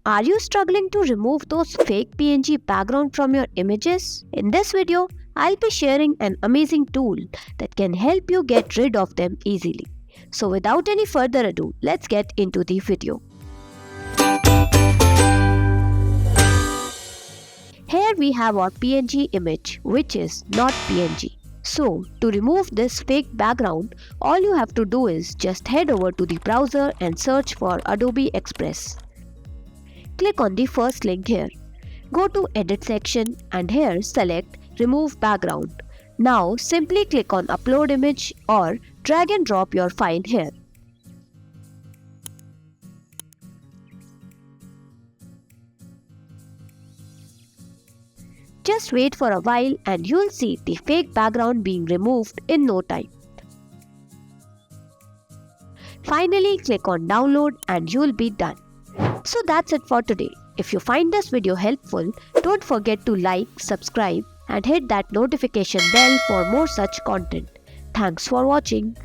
Are you struggling to remove those fake PNG background from your images? In this video, I'll be sharing an amazing tool that can help you get rid of them easily. So without any further ado, let's get into the video. Here we have our PNG image, which is not PNG. So, to remove this fake background, all you have to do is just head over to the browser and search for Adobe Express. Click on the first link here. Go to Edit section and here select Remove Background. Now simply click on Upload Image or drag and drop your file here. Just wait for a while and you'll see the fake background being removed in no time. Finally, click on Download and you'll be done. So that's it for today. If you find this video helpful, don't forget to like, subscribe and hit that notification bell for more such content. Thanks for watching.